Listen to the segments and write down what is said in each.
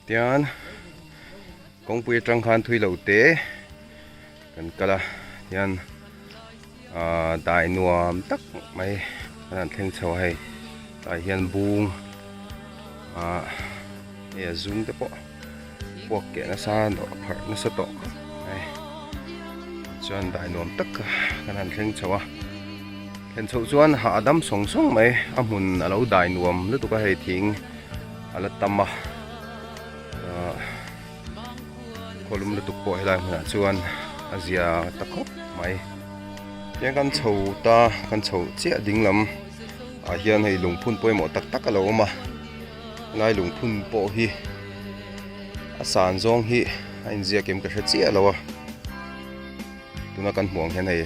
tian công pui trăng khan thui lâu tế cần cả tian đại nuam tắc mấy làm thêm sầu hay tại hiện buông để zoom tới bộ kẻ nó xa nó sẽ tỏ này chọn đại nuam tắc cái làm thêm sầu thêm sầu chọn hạ đâm song song mấy hmun lâu đại nuam lúc tụi cái tiếng là tâm kolum lu tukpo helai hna chuan azia takhop mai yang kan chho ta kan chho che dinglam a hian hei lungphun poimo tak tak alo ma lai lungphun po hi a san zong hi a inzia kem ka che alo tuna kan hmuang hian hei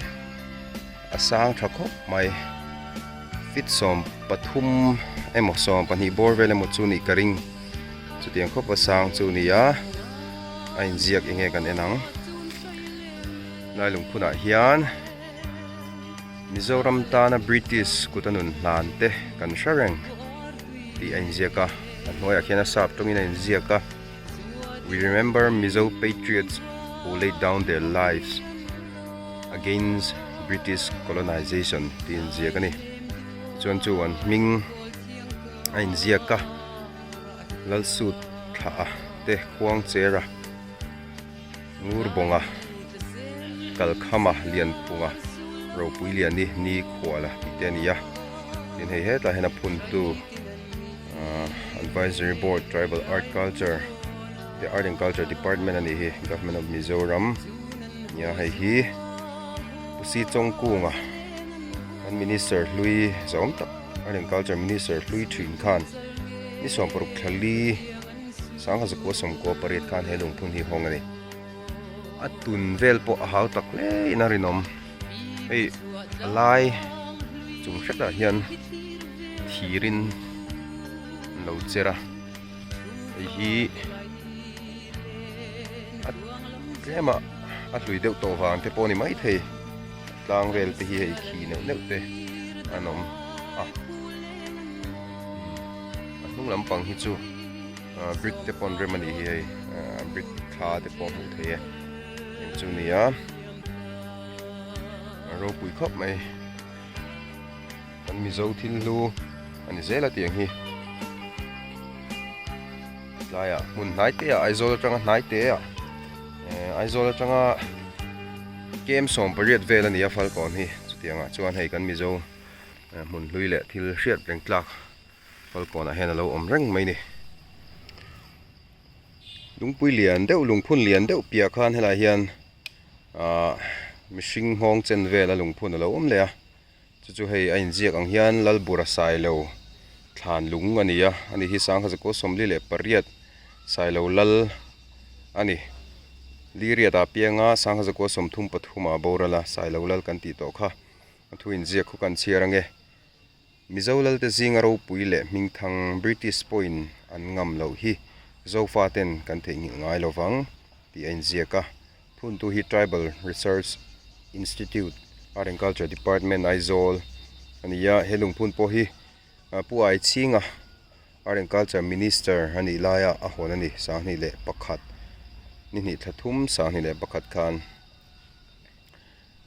a sang thakop mai fit som pathum emo som pani bor vele mo chu ni karing chu tiang khop a sang chu ni ya anh ziak nghe kan enang lai lungphuna hian Mizoram ta na British kutanun lan te kan shareng ti anh ziaka an hoi akhiana sap tongin anh ziaka we remember Mizo patriots who laid down their lives against British colonization ti anh ziaka ni chuan chu an ming anh ziaka lalsut tha te khuang chera ngur bonga kalkhama lian punga ro pui lian ni khwala itenia tin hei heta hena phun tu advisory board tribal art culture the art and culture department ani hi government of Mizoram nya hei hi pusi chongkunga an minister hlui zom tak art and culture minister hlui thin khan ni som paruk thali sangha ko som cooperate khan helung phun hi hongani atun vel po hau tak le na rinom ei alai chung heta hian thirin lo chera ei hi at krema atlui deuh to wang te poni mai thei tlang vel te hi hei khi neu te anom nung lampang hi chu brick te pon remani hi hei brick tha te pon hu thei chunia ro pui khop mai kan Mizo thil lu ani zela tiang hi laya mun nai te aizol tanga nai te aizol tanga kem som pariat vel ani a Falkawn hi chutianga chuan hei kan Mizo mun hlui le thil hriat reng tlak Falkawn a hen alo om reng mai ni lungpui lian deuh lungphun lian deuh pia khan helai hian mihring hawng chen vela lungphun alo om le a chu hei a inziak ang hian lalbura sai lo thlan lung ania ani hi sang kha ko somli le pariat sai lo lal ani liriata pianga sang kha ko somthum pathuma borala sai lo lal kan ti to kha thu inziak khu kan chiarange Mizo lal te zinga ro pui le mingthang British point an ngam lo hi Zokhua ten kan thei ngai lovang ti inziaka phun tu hi tribal research institute art and culture department aizol ania helung phun po hi pu ai chinga art and culture minister ani laya a hon ani sahni le pakhat ni thathum sahni le pakhat khan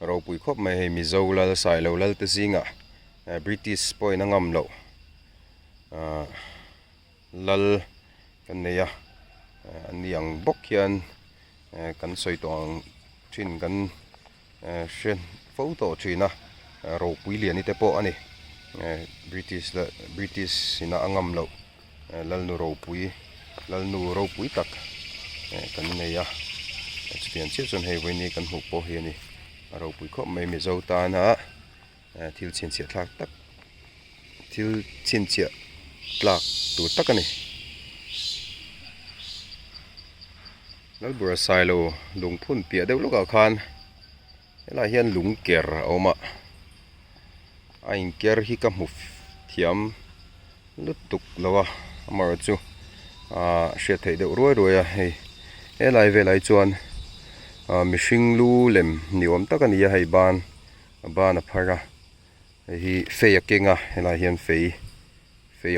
ro pui khop mai Mizo lal sai lo lal te zinga British point angam lo lal kan neya niang bok hian kan soi tong thin kan shen photo thina ro pui lian ite po ani British ina angam lo lal nu ro pui tak kan neya chian chi chon hei weini kan hu po hi ani ro pui kho mai Mizo ta na thil chin chia thlak tak thil chin chia tlak tu tak ani lalbura sai lo lungphun pia deuh loka khan helai hian lung ker oma a in ker hi ka hmu thiam lutuk lawa amar chu hriat thei deuh ruai a hei helai velai chuan mihring lu lem niawm tak ani a hei ban a phara hi fei a kenga helai hian fei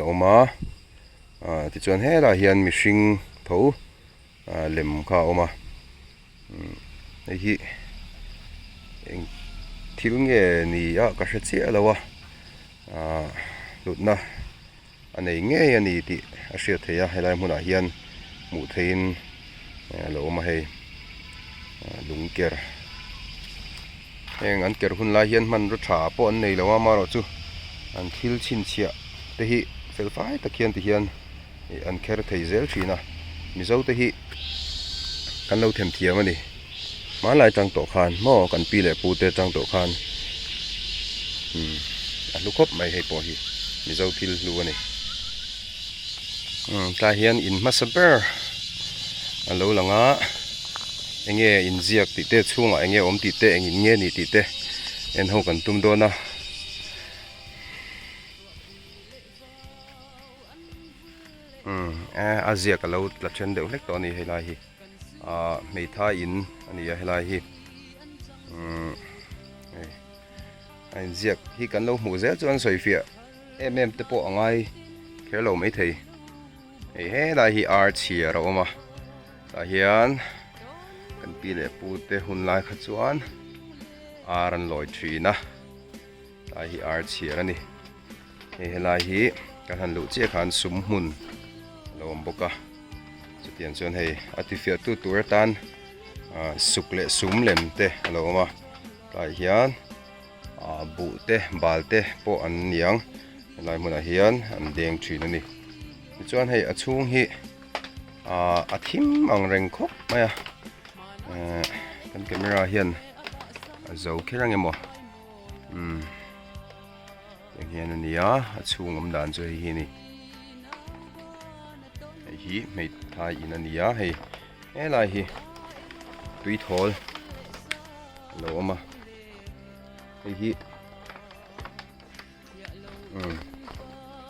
a oma ti chuan helai hian mihring tho lem kha oma hi thil nge ni a ka hre che lawa hlut na anei nge ani ti a hriat theia helai hmuna hian mu thein lo ma hei lungker eng an ker hun lai hian man ro tha po an nei lawa ma ro chu an thil chin chia te hi fel fai takhian ti hian an kher thei zel thina mizo te hi kan lo them thiam ani ma lai tang to khan mo kan pi le pu te tang to khan a lu khop mai hei po hi mizo thil lu ani ta hian in masaber alo langa enge in ziak ti te chunga enge om ti te engin nge ni ti te en ho kan tum do na a ziak alo la chen deuh hlek to ni helai hi mei tha in ani a helai hi ein ziak hi kan lo mu zel chuan soifia em te po angai khelo mai thei he lai hi ar chia ro ma ta hian kan pi le pu te hun lai kha chuan ar an loi thina ta hi ar chia ani he lai hi kan han lu che khan sum hmun lawm boka chutian chuan hei atifia tu tur tan suk le sum lem te lawma ta hian bu te bal te po an niang lai hmuna hian an deng thin ani chuan hei a chung hi a thim ang reng khop maya kan camera hian a zo kherang emo yang hian ania a chung am dan chu hi ni hi mei thai in ania hei lai hi Tuithawl lo ama hi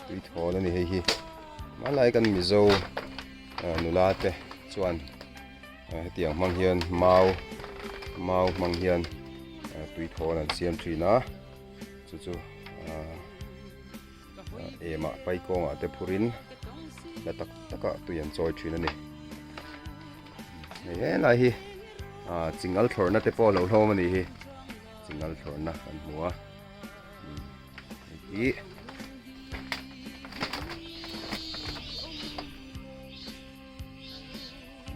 Tuithawl ani hi ma lai kan Mizo nulate chuan tiang mang hian mau mang hian Tuithawl an siam thina chu ema pai konga te phurin la tak taka tuiam choi thina ni he lai hi chingal thorna te po lo hlom ani hi chingal thorna kan hmuwa hi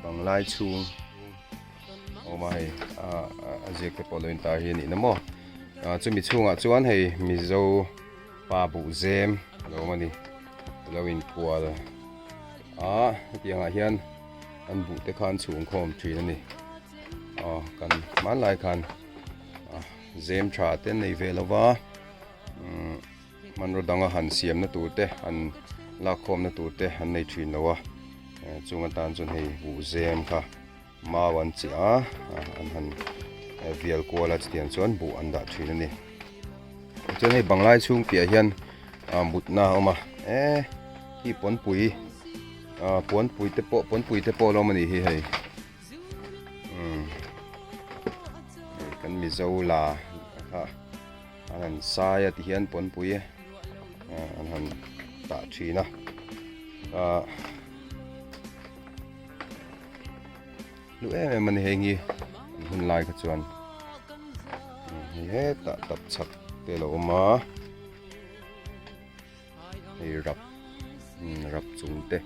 banglai chung omai azek te polo intar hi ni namo chumi chunga chuan hei mizo pa bu zem lo mani lo in pual tianga hian an bu te khan chung khom thin ani kan man lai khan zem tha ten nei velova man ro danga han siam na tu te an la khom na tu te an nei thin lawa chunga tan chun hei bu zem kha mawan chia an han vial kola chtian chuan bu an da thin ani chuan hei banglai chung pia hian mutna oma hi pon pui te po lo mani hi hei kan Mizo la kha an sai ti hian pon pui an han ta thina lu mani hei ngi hun lai ka chuan he ta tap chak te lo ma hei rap chung te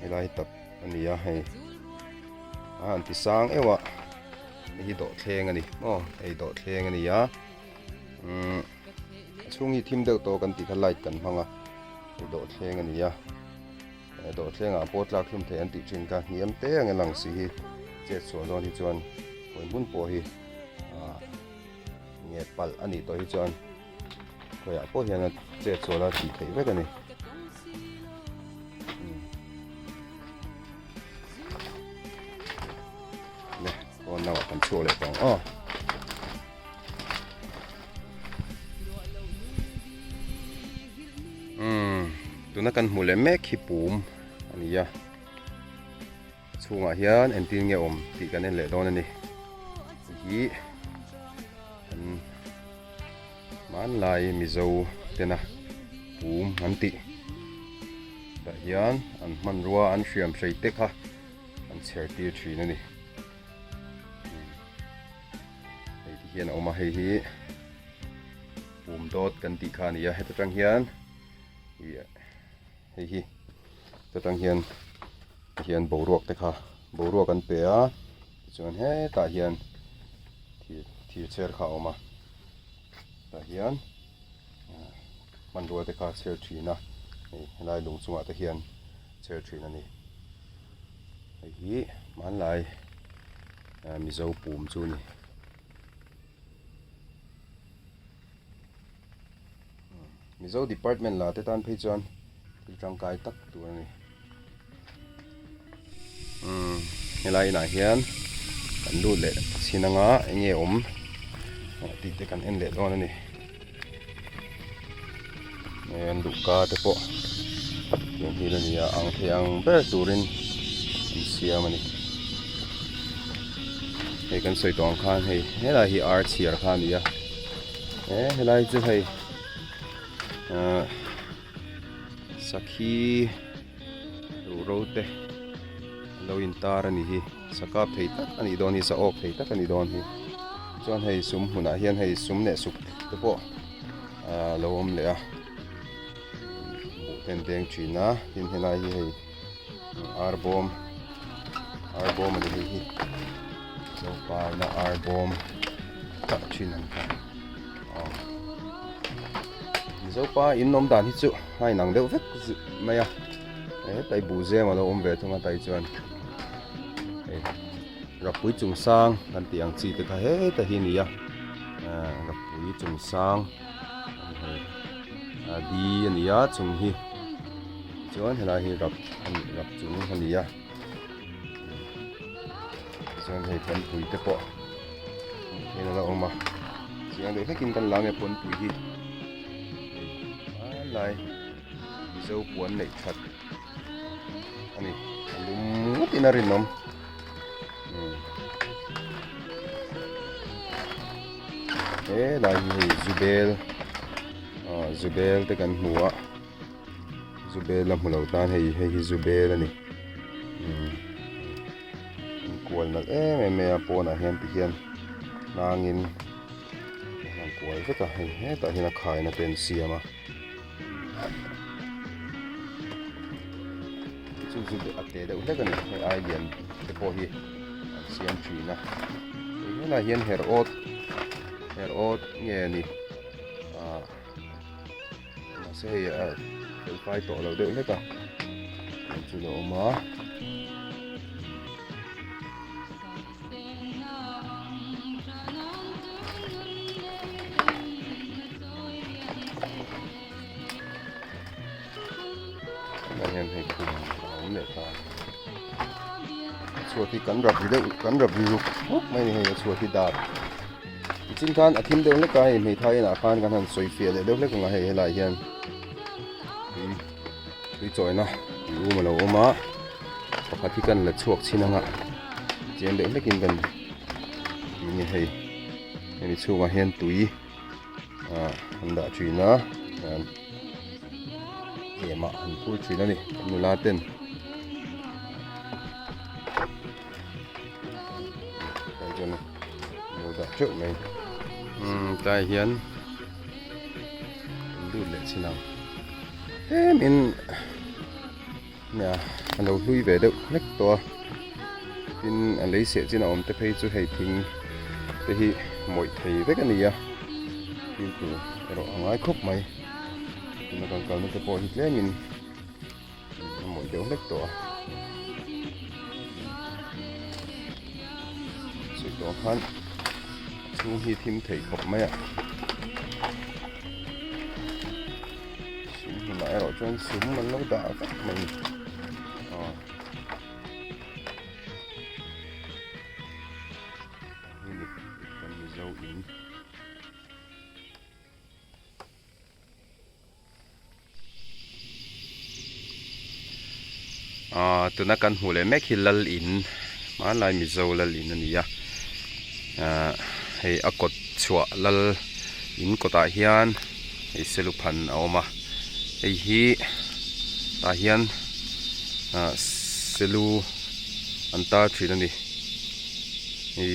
helai tap ania hei an ti sang ewa hi do thleng ani ei do thleng ani ya chungi thim deuh to kan ti kha light kan hmanga ei do thleng ani ya do thlenga potlak hlum the an ti thin ka niam te ang lang si hi che so lon hi chuan hoi mun po hi nge pal ani to hi chuan khoya po hian che so la ti thei vek ani le kon na kan chu le tong tuna kan hmu le mek hi pum ania chunga hian en tin nge om ti kan en le don ani hi man lai Mizo tena pum an ti ta hian an hmanrua an hriam hrei te kha an chher tir thin ani hei ti hian awma hei hi dot kan ti kha ni a heta tang hian hei hi ta tang hian boruak te kha boruak kan pe a chuan he ta hian thir cher kha awma ta hian manrua te kha cher thina helai lung chunga te hian cher thin ani hei hi manlai Mizo pum chu ni Mizo department la te tan phei chuan thiltang kai tak tur ani helai na hian kan lut le sinanga enge om ti te kan en le don ani en du ka te po yang hi ni ya ang thiang ber turin siam ani hei kan soi tong khan hei helai hi art siar khan ni ya helai chu hei sakhi rote loin tar ani hi sakap thei tak ani don hi sa ok thei tak ani don hi chuan hei sum huna hian hei sum ne suk te po lawmawm le a bu ten teng thina tin helai hi hei 𝐅𝐤𝐳𝐨 ani hi Zokhua na 𝐅𝐤𝐳𝐨 ta thin an kha Zokhua in nom dan hi chu hai nang deuh vek maya tai bu ze ma lo om ve thunga tai chuan rapui chung sang kan tiang chi te kha he ta hi ni ya rapui chung sang di ani ya chung hi chuan helai hi rap chung ani ya chuan hei pon pui te po hena la oma chiang de hekin kan lang e pon pui hi lai Mizo puan nei that ani lum tinarin nom lai hi 𝐙𝐨𝐤𝐡𝐮𝐚 te kan hmuh a 𝐙𝐿𝐵 la hmulo tan hei 𝐙𝐵 ani kual nal em a pawna hian ti hian nangin han kual veka hei ta hian a khaina ten siama chu ate deuh hlek ani hei ai lian te pawh hi an siam thina hela hian her ot nge ani ma se hei fai to lo deuh hleka chu lo ma hian hei khum le ta chhuak hi kan rap ri ruk mai ni hei chhuak hi dar chin khan athim deuh hleka hei mei thai na khan kan han soi fe le deuh hlek nga hei helai hian choina ma lo oma pakhat hi kan la chhuak chinanga chen deuh hlekin kan ni hei ni chunga hian tui han da thina ema han phul thina ni nula ten tai jon no da chuk mai tai hian du le chinang min nè anh đầu hluite về đâu nách to tin anh lấy sẹo trên ôm tới thấy chú thầy thình tới hi mọi thầy với cái này à tin từ cái độ ngái khúc mày nó còn còn nó cái bò thịt lấy mình mọi chỗ nách to sự to hơn chú hi thêm thầy khóc mày à lại rồi cho anh súng mà nó đã vắt mình tụi nó cần hủ lệ mấy khi lal in má lại Mizo lal in anh ya hay akot chua lal in có tại hian hay selu pan áo mà hay hi ta hian selu an tar thin ani i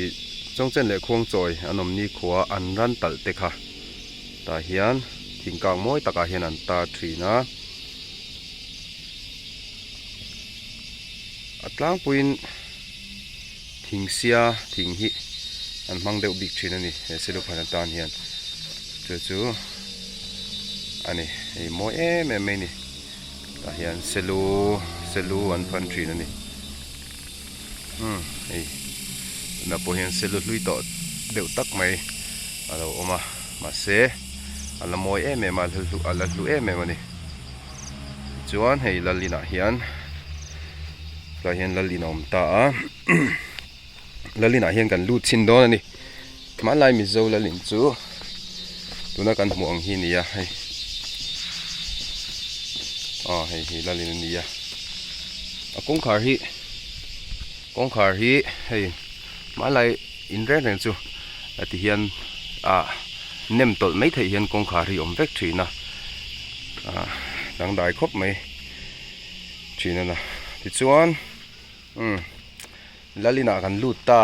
chongchen le khong choi anom ni khuwa an ran tal te kha ta hian thingkang mawi taka hian an tar thina atlang puin thingsia thing hi an hmang deuh bik thin ani selu phan tan hian chu ani ei mawi em mai ni ta hian selu an phan thin ani ei na po hian selu hlui to deuh tak mai alo oma ma se ala mawi em ala hlu em ani chuan hei lalina hian ta hian lalina om ta a lalina hian kan lut chin don ani malai Mizo lalin chu tuna kan hmu ang hi ni a hei hei lalin ni a kongkhar hi hei malai inre reng chu ati hian nem tol mai thei hian kongkhar hi om vek thina dang dai khop mai thina na ti chuan lalina kan lut ta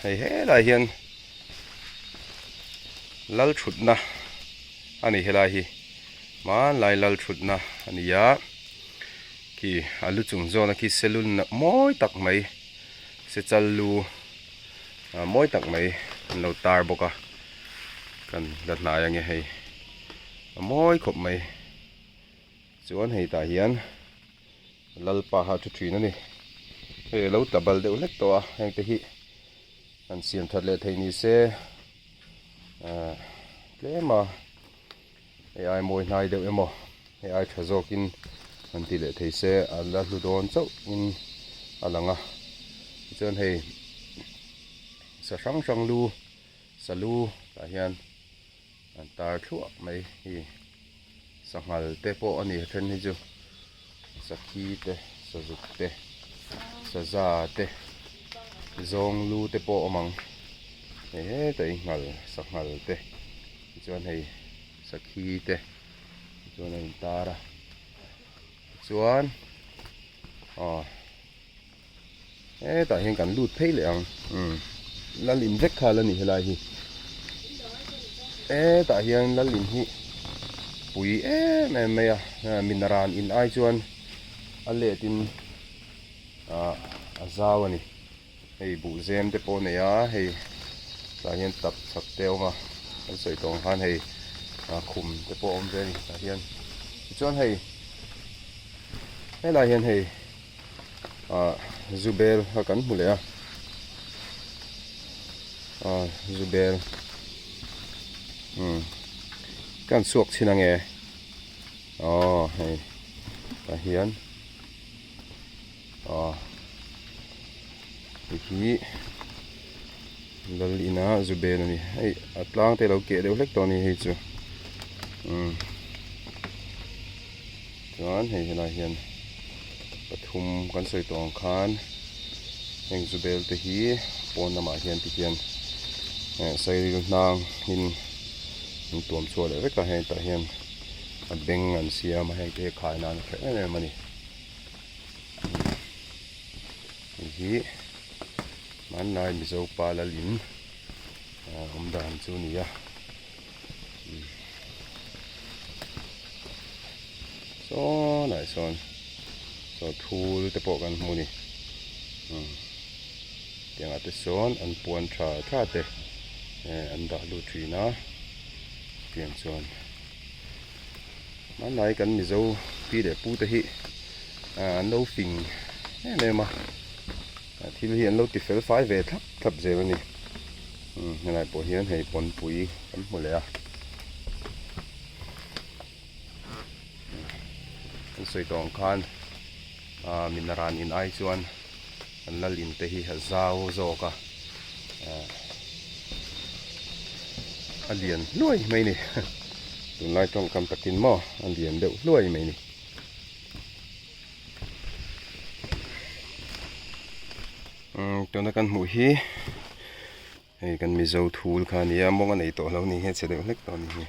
hei lai hian lal thutna ani helai hi man lai lal thutna ani ya ki alu chung zona ki selun moi tak mai se challu moi tak mai lo tar boka kan dat na yang hei moi khop mai chuan hei ta hian lal pa ha thu thin ani hei lo tabal deuh lek to a heng te hi an siam that le thei ni se plema ai moi nai deuh emo ai thazokin an ti le thei se ala hlu don chau in alanga chuan hei sa sang lu salu ta hian an tar thluak mai hi sangal te po ani then hi chu sakhi te sazuk te saza te zong lu te po amang te ngal sangal te chuan hei sakhi te chuan hei tara chuan ta hian kan lut phei le ang lalin vek kha la ni helai hi ta hian lalin hi pui mai minaran in ai chuan ale tin azaw ani hei bu zem te po ne ya hei ta hian tak sak te oma an soi tong han hei khum te po om ve ni ta hian chuan hei lai hian hei zubel ha kan hmu le zubel kan suak china nge hei ta hian hi lal ina zubel ani hei atlang te lo ke deuh hlek to ni hei chu chuan hei helai hian pathum kan soi tong khan heng zubel te hi pon nama hian ti hian sai nang in tuam chual le ka hen ta hian a beng an siam heng te khai nan khe ne mani hi man nai Mizo pa la lin dan chu ni ya so nai son so thul te po kan hmu ni tiang ate son an puan tha te an da lu thina tiang son man nai kan Mizo pi de pu te hi an lo fing ne ma thil hi an lo ti fel fai ve thap je ni nai po hian hei pon pui kan hmu le a an soi tong khan minaran in ai chuan an lal in te hi zaw zoka alian hluai mai ni tun lai tong kam takin mo alian deuh hluai mai ni tuna kan hmu hi hei kan Mizo thul kha ni a mong an ei to lo ni he che deuh hlek to ni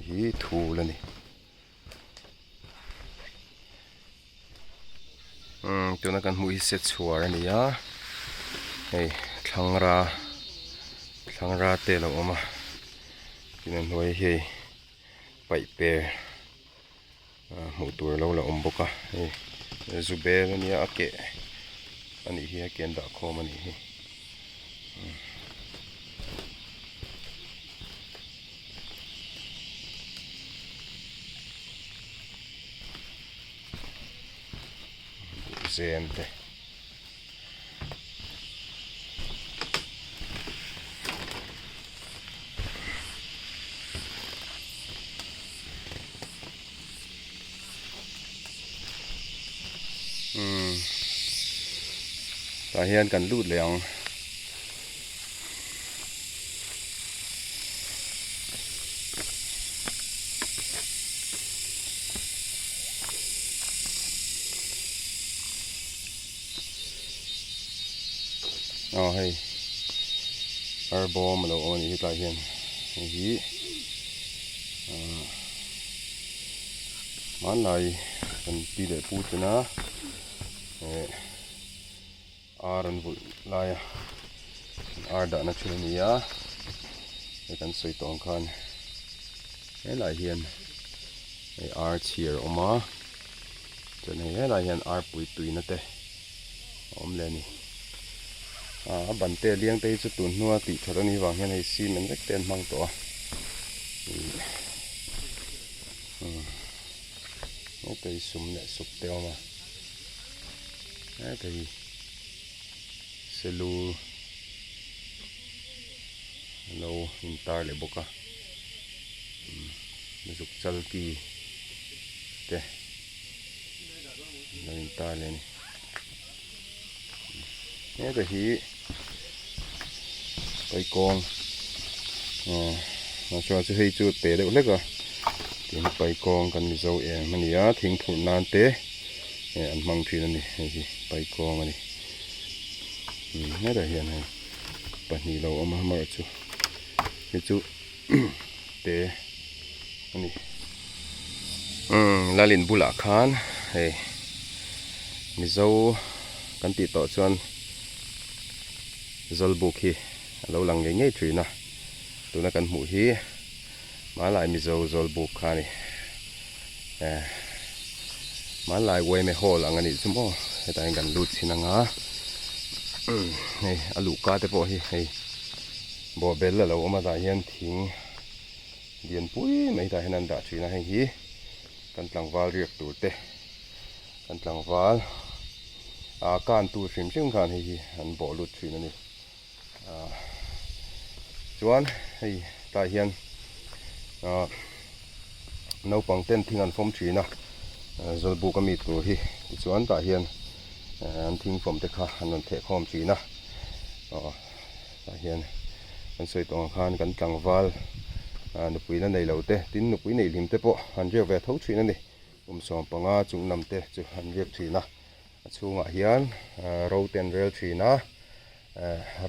hi thu là nè tụi nó cần mũi set chua ra nè á hey thằng ra tê lâu mà cho nên nuôi hi bảy bè một tuổi lâu là bốc à dù bé nó nhớ kệ anh ấy hi kiến đã khó mà nè gente ta hiện cần lút lẹng hay arbor mà đâu anh ta hiện gì món này cần đi để phụ cho nó Aaron vụ lại đã nó chơi này á để cần soi tông khan cái lại hiện chia mà cho nên cái lại hiện bụi tùy nó tê lên này bản tê liang tê cho tuần nua tị cho nó đi vào hiện này xin mình rất tên mang tổ nó tê sum lại sụp teo mà cái thì 𝐙𝐤𝐤𝐡𝐮𝐚 lâu in tar le boka 𝐓𝐲𝐤𝐡𝐻𝐿 te lâu in tar le ni cái hi phawk nó cho chú hay chú té được lếch à tiếng phawk cần Mizo mà nia tiếng phụ nan té ăn măng phi này hi phawk mà này nghe được hiện này bật nhị lâu mà mở chú cái chú té này là liền bula khan hey Mizo kan ti to chuan zolbuk hi lo lang nge thui na tuna kan hmu hi ma lai Mizo zolbuk kha ni ma lai wei me hol ang ani chumo heta kan lut sinanga hey alu ka te po hi hey bo bel la lo ma da hian thing dian pui mai ta hian da thui na hei hi kan tlangwal riak tur te kan tlangwal kan tu hrim hrim khan hi an bo lut thui na ni chuan hei ta hian no pang ten thing an form thui na zolbuk ami tur hi chuan ta hian an thing form te kha an the khom thui na ta hian an soi tong khan kan tlangwal nupui na nei lo te tin nupui nei lim te po an riak ve tho thui na ni som panga chung nam te chu an riak thui na chunga hian ro ten rel thui na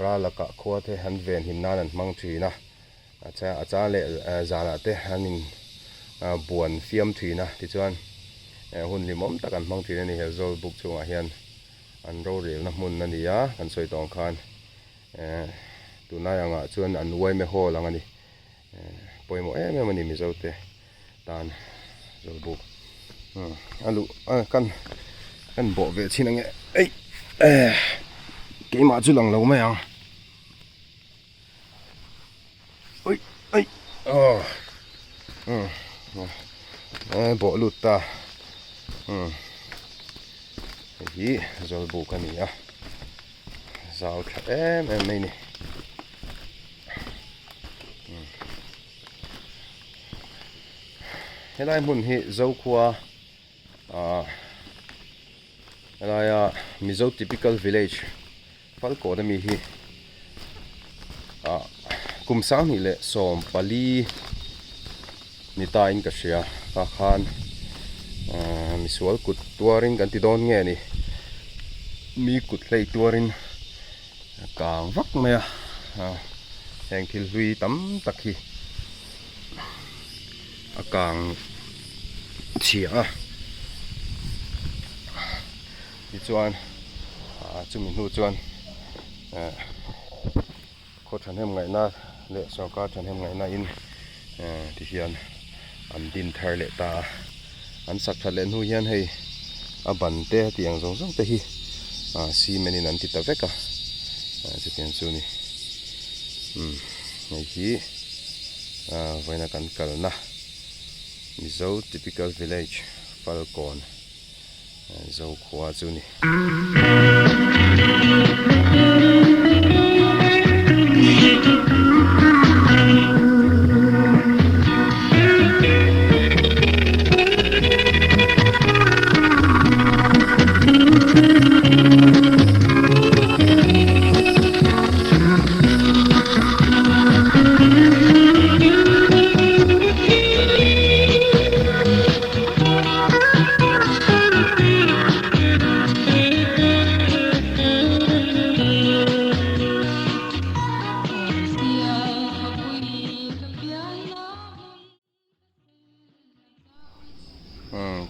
ra la ka khwa te han ven hin nan an mang thui na acha le zana te hanin buan thiam thui na ti chuan hun limom tak an mang thui na ni he zolbuk chunga hian an ro rel na hmun na ni ya kan soi tong khan tunai anga chuan an wai me hol anga ni poimo em ani Mizo te tan zolbuk alu kan bo ve chin ange ei ke ma chu lang lo mai ang oi bo lut ta hi zolbuk ani ya zawk em mai ni helai hmun hi Zokhua helai Mizo typical village Falkawn mi hi kumsang ni le som pali ni ta in ka sia ka khan misual kut tuarin kan ti don nge ni mi kut hlei tuarin kang vak me heng thil hlui tam tak hi akang chia ti chuan chumi hnu chuan kho than hem ngai na le sawka than hem ngai na in ti hian an din thar le ta an sak thale hnu hian hei a ban te tiang zong zong te hi si menin an ti ta veka chu tian chu ni nei hi vaina kan kalna Mizo typical village Falkawn Zokhua chu ni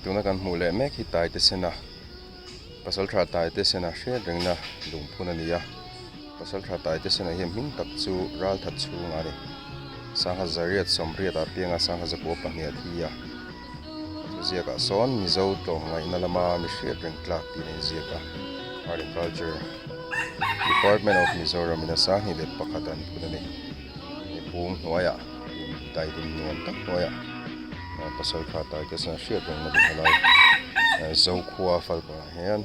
tuna kan hmu le mek hi tai te sena pasal thra tai te sena hriat rengna lungphun ania pasal thra tai te sena hi hming tak chu ral that chhunga ni sangha zariat somriat a pianga sangha zapo pahnia thia ziaka son Mizo tlawh ngai na lama mi hriat reng tlak ti nei ziaka agriculture department of Mizoram ina sang hi le pakhatan phunani ni pung hnuaya tai din nuam tak hnuaya pasal thra tai te sena hriat reng na din halai Zokhua Falkawn hian